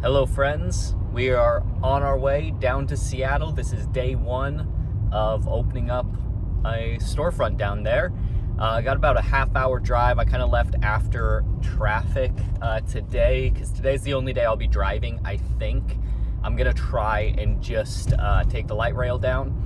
Hello friends, we are on our way down to Seattle. This is day one of opening up a storefront down there. I got about a half-hour drive. I kind of left after traffic today because today's the only day I'll be driving, I think. I'm gonna try and just take the light rail down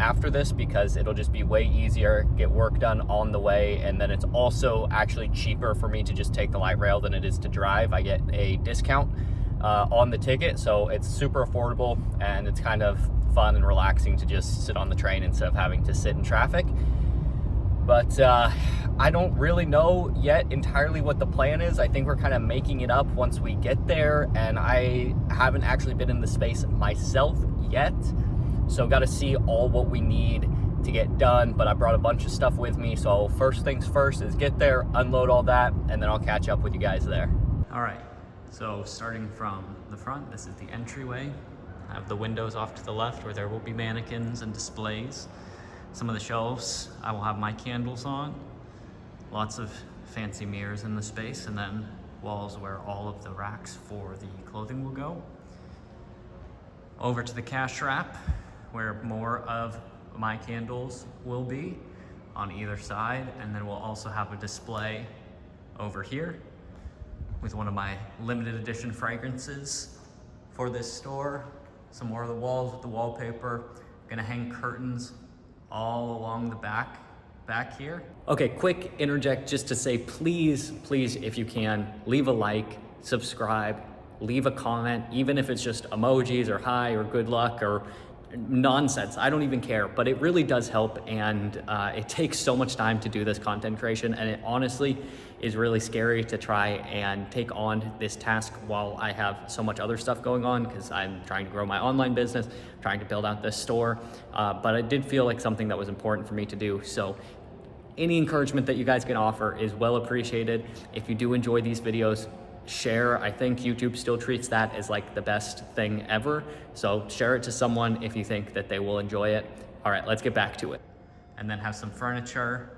after this because it'll just be way easier, get work done on the way, and then it's also actually cheaper for me to just take the light rail than it is to drive. I get a discount on the ticket, so it's super affordable and it's kind of fun and relaxing to just sit on the train instead of having to sit in traffic. But I don't really know yet entirely what the plan is. I think we're kind of making it up once we get there, and I haven't actually been in the space myself yet. So got to see all what we need to get done, but I brought a bunch of stuff with me. So first things first is get there, unload all that, and then I'll catch up with you guys there. All right, so starting from the front, this is the entryway. I have the windows off to the left where there will be mannequins and displays. Some of the shelves, I will have my candles on. Lots of fancy mirrors in the space, and then walls where all of the racks for the clothing will go. Over to the cash wrap, where more of my candles will be on either side. And then we'll also have a display over here with one of my limited edition fragrances for this store. Some more of the walls with the wallpaper. I'm gonna hang curtains all along the back here. Okay, quick interject just to say, please, if you can, leave a like, subscribe, leave a comment, even if it's just emojis or hi or good luck or nonsense. I don't even care, but it really does help, and it takes so much time to do this content creation, and it honestly is really scary to try and take on this task while I have so much other stuff going on, because I'm trying to grow my online business, trying to build out this store, but it did feel like something that was important for me to do. So any encouragement that you guys can offer is well appreciated. If you do enjoy these videos, share. I think YouTube still treats that as like the best thing ever. So share it to someone if you think that they will enjoy it. All right, let's get back to it. And then have some furniture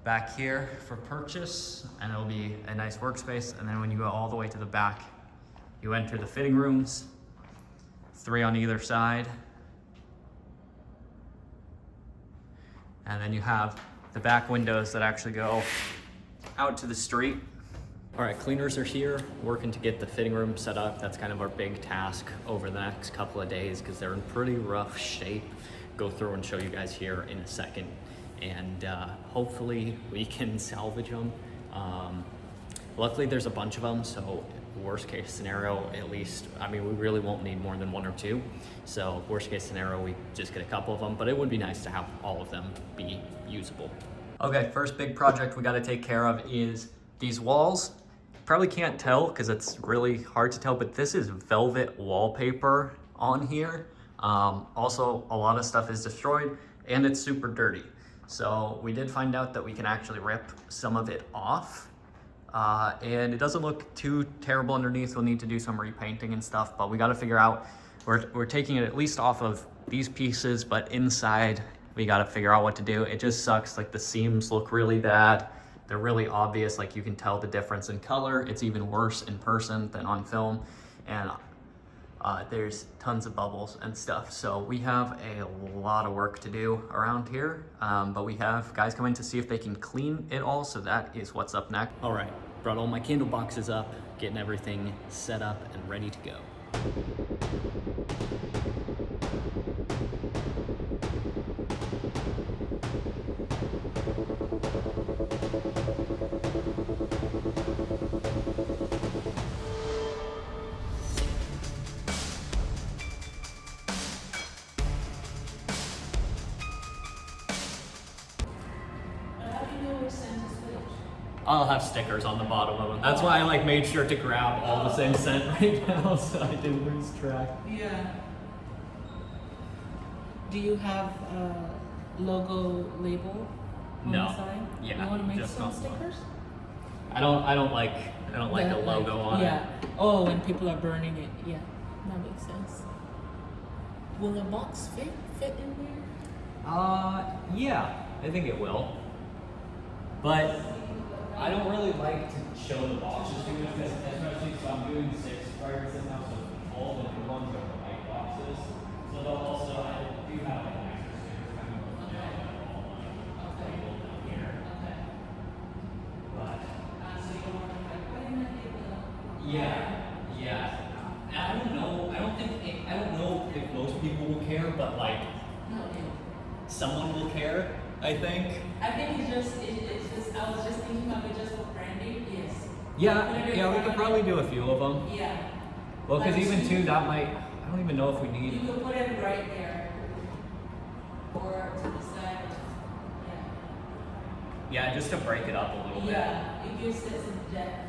back here for purchase, and it'll be a nice workspace. And then when you go all the way to the back, you enter the fitting rooms, 3 on either side. And then you have the back windows that actually go out to the street. All right, cleaners are here, working to get the fitting room set up. That's kind of our big task over the next couple of days because they're in pretty rough shape. Go through and show you guys here in a second. And hopefully we can salvage them. Luckily there's a bunch of them, so worst case scenario, at least, I mean, we really won't need more than 1 or 2. So worst case scenario, we just get a couple of them, but it would be nice to have all of them be usable. Okay, first big project we gotta take care of is these walls. Probably can't tell because it's really hard to tell, but this is velvet wallpaper on here. Also, a lot of stuff is destroyed and it's super dirty. So we did find out that we can actually rip some of it off. And it doesn't look too terrible underneath. We'll need to do some repainting and stuff, but we got to figure out, we're taking it at least off of these pieces, but inside we got to figure out what to do. It just sucks. Like the seams look really bad. They're really obvious, like you can tell the difference in color. It's even worse in person than on film. And there's tons of bubbles and stuff. So we have a lot of work to do around here, but we have guys coming to see if they can clean it all. So that is what's up next. All right, brought all my candle boxes up, getting everything set up and ready to go. I'll have stickers on the bottom of them. That's why I like made sure to grab all the same scent right now so I didn't lose track. Yeah. Do you have a logo label on the side? Yeah. You want to make just some stickers? I don't like a logo on it. Yeah. Oh, when people are burning it. Yeah. That makes sense. Will the box fit in there? Yeah, I think it will. But I don't really like to show the boxes too much, especially if I'm doing Yeah. I don't know. I don't know if most people will care, but like No, someone will care. I think. I think it's just, I was just thinking of it just for branding, yes. Yeah. We could probably do a few of them. Yeah. Well, because Like, even too, that might. I don't even know if we need. you could put it right there. Or to the side. Yeah, just to break it up a little bit. Yeah, it gives it some depth.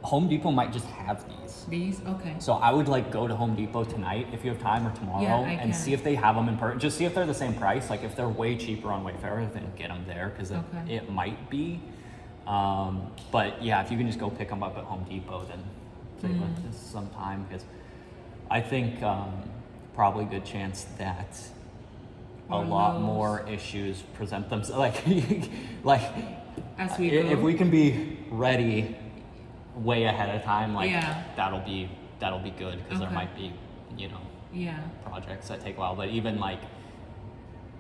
Home Depot might just have these. These? Okay. So I would like go to Home Depot tonight if you have time, or tomorrow, Yeah, I and can. see if they have them in person. Just see if they're the same price. Like if they're way cheaper on Wayfair, then get them there because Okay. it might be. But yeah, if you can just go pick them up at Home Depot, then save us some time because I think probably good chance that a Or lot Lowe's. more issues present themselves. Like As we if go. we can be ready way ahead of time, like Yeah. that'll be good because there Okay. might be, Yeah. projects that take a while. But even like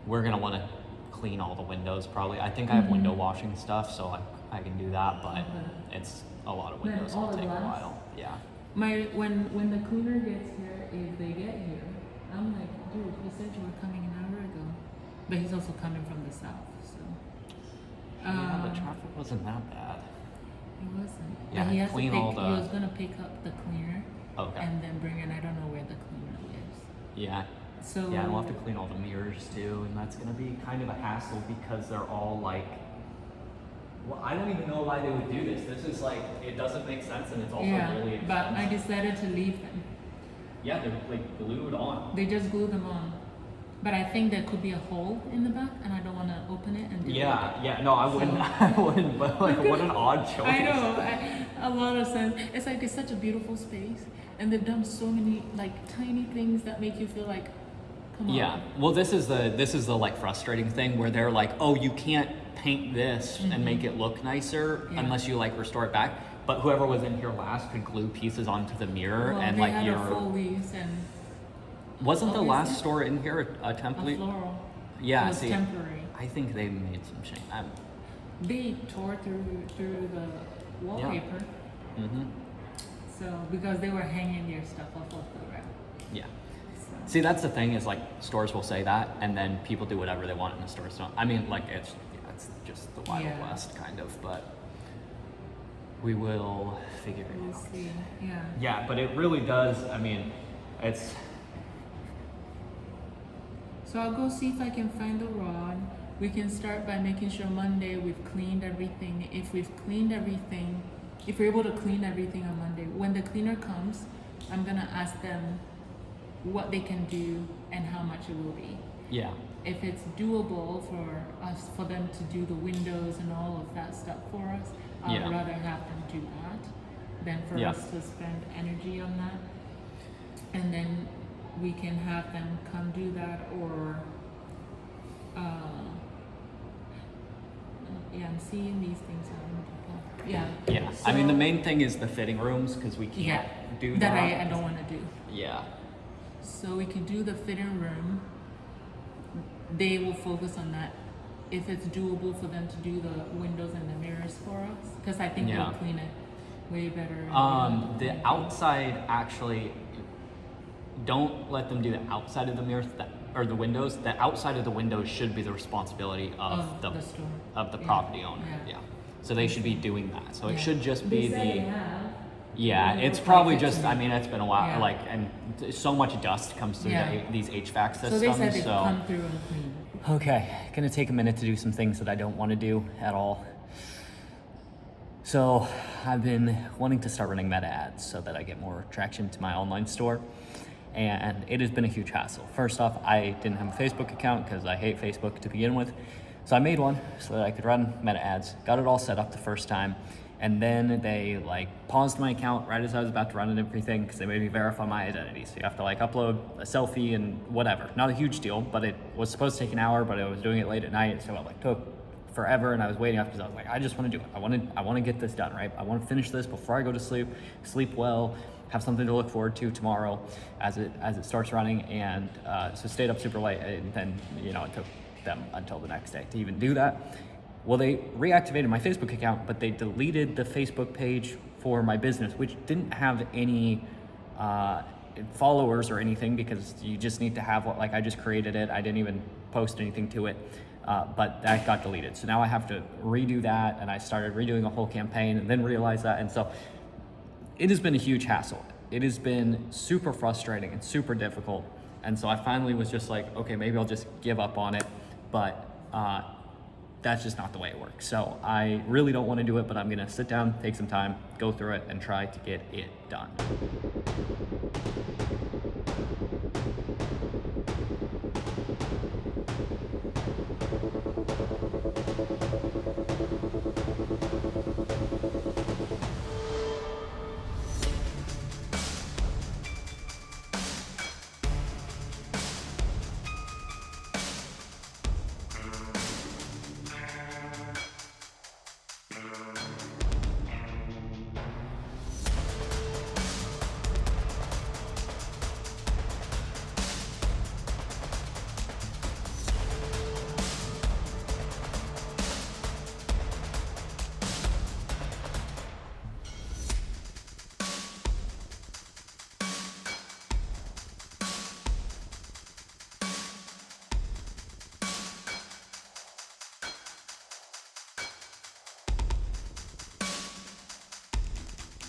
we're gonna want to clean all the windows probably. I think I have window washing stuff, so I can do that, but it's a lot of Then windows. all It'll the take a glass? while. Yeah. When the cleaner gets here, if they get here, I'm like, dude, you said you were coming an hour ago. But he's also coming from the south, so. Yeah, the traffic wasn't that bad. It wasn't. Yeah, But he has to clean pick, all the- he was gonna pick up the cleaner Okay. and then bring it. I don't know where the cleaner lives. Yeah. So Yeah, and we'll have to clean all the mirrors too, and that's gonna be kind of a hassle because they're all like. Well, I don't even know why they would do this. This is like, it doesn't make sense, and it's also yeah, really expensive. but I decided to leave them. Yeah, they're like glued on. They just glue them on. But I think there could be a hole in the back, and I don't want to open it and do Yeah, no, I wouldn't, I wouldn't, but like, what an odd choice. I know, a lot of sense. It's like it's such a beautiful space, and they've done so many like tiny things that make you feel like, come on. Yeah, well, this is the like frustrating thing where they're like, oh, you can't paint this and make it look nicer Yeah. unless you like restore it back. But whoever was in here last could glue pieces onto the mirror Well, and they like had your. a full leaves and Wasn't the obviously- last store in here a a template? floral. Yeah, It was see, temporary. I think they made some change. They tore through the wallpaper, Mm-hmm. so because they were hanging their stuff off of the rack. Yeah. So. See, that's the thing is like stores will say that, and then people do whatever they want in the stores. So, I mean, like it's just the Wild Yeah. West kind of, but we will figure it We'll out. see. Yeah. Yeah, but it really does. I mean, it's So I'll go see if I can find the rod. We can start by making sure Monday we've cleaned everything. If we've cleaned everything, if we're able to clean everything on Monday, when the cleaner comes, I'm gonna ask them what they can do and how much it will be. yeah, If it's doable for us, for them to do the windows and all of that stuff for us, I'd Yeah. rather have them do that than for Yeah. us to spend energy on that. And then we can have them come do that, or yeah, I'm seeing these things out. Yeah. yeah. I mean, the So- main thing is the fitting rooms because we can't yeah, do that that. I don't want to do. Yeah, So we can do the fitting room. They will focus on that. If it's doable for them to do the windows and the mirrors for us, because I think Yeah. they'll clean it way better. the outside actually. Don't let them do the outside of the mirrors or the windows. The outside of the windows should be the responsibility of the store. of the Yeah. property owner. Yeah. Yeah. So they should be doing that. So it Yeah. should just They be said they the. have. Yeah, They it's look probably like it to just. me. I mean, it's been a while. Yeah. Like, and so much dust comes through Yeah. these HVAC So systems. they said they'd come through and clean. Okay, gonna take a minute to do some things that I don't want to do at all. So I've been wanting to start running meta ads so that I get more traction to my online store. And it has been a huge hassle. First off, I didn't have a Facebook account because I hate Facebook to begin with. So I made one so that I could run meta ads, got it all set up the first time. And then they like paused my account right as I was about to run it and everything because they made me verify my identity. So you have to like upload a selfie and whatever. Not a huge deal, but it was supposed to take an hour, but I was doing it late at night. So it like took forever and I was waiting up because I was like, I just want to do it. I want to get this done, right? I want to finish this before I go to sleep well, have something to look forward to tomorrow as it starts running. And so stayed up super late, and then it took them until the next day to even do that. Well, they reactivated my Facebook account, but they deleted the Facebook page for my business, which didn't have any followers or anything, because you just need to have, like, I just created it. I didn't even post anything to it, but that got deleted. So now I have to redo that, and I started redoing a whole campaign and then realized that. And so it has been a huge hassle. It has been super frustrating and super difficult. And so I finally was just like, okay, maybe I'll just give up on it. But that's just not the way it works. So I really don't want to do it, but I'm gonna sit down, take some time, go through it, and try to get it done.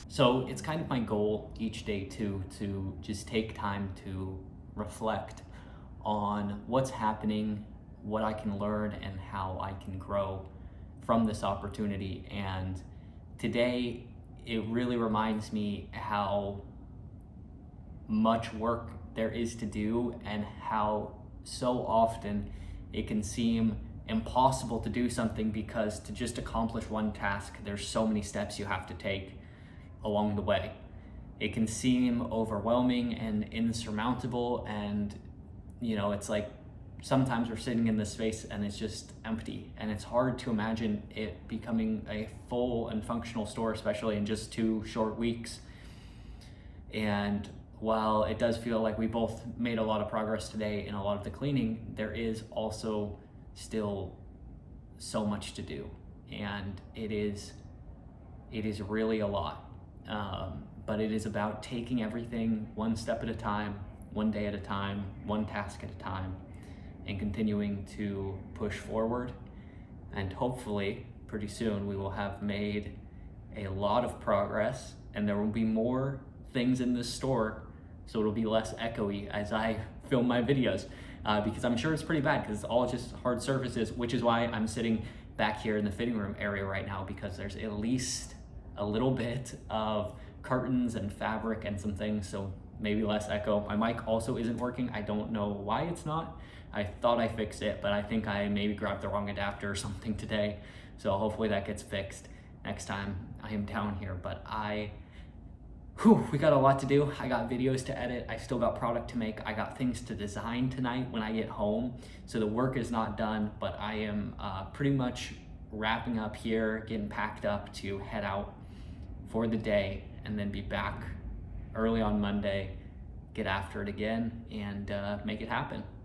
So it's kind of my goal each day to just take time to reflect on what's happening, what I can learn, and how I can grow from this opportunity. And today, it really reminds me how much work there is to do, and how so often it can seem impossible to do something, because to just accomplish one task, there's so many steps you have to take along the way. It can seem overwhelming and insurmountable, and it's like sometimes we're sitting in this space and it's just empty, and it's hard to imagine it becoming a full and functional store, especially in just 2 short weeks. And while it does feel like we both made a lot of progress today in a lot of the cleaning, there is also still so much to do, and it is really a lot. But it is about taking everything one step at a time, one day at a time, one task at a time, and continuing to push forward. And hopefully, pretty soon, we will have made a lot of progress, and there will be more things in this store, so it'll be less echoey as I film my videos, because I'm sure it's pretty bad, because it's all just hard surfaces, which is why I'm sitting back here in the fitting room area right now, because there's at least a little bit of curtains and fabric and some things, so maybe less echo. My mic also isn't working. I don't know why it's not. I thought I fixed it, but I think I maybe grabbed the wrong adapter or something today, so hopefully that gets fixed next time I am down here. But we got a lot to do. I got videos to edit. I still got product to make. I got things to design tonight when I get home, so the work is not done, but I am pretty much wrapping up here, getting packed up to head out for the day, and then be back early on Monday, get after it again, and make it happen.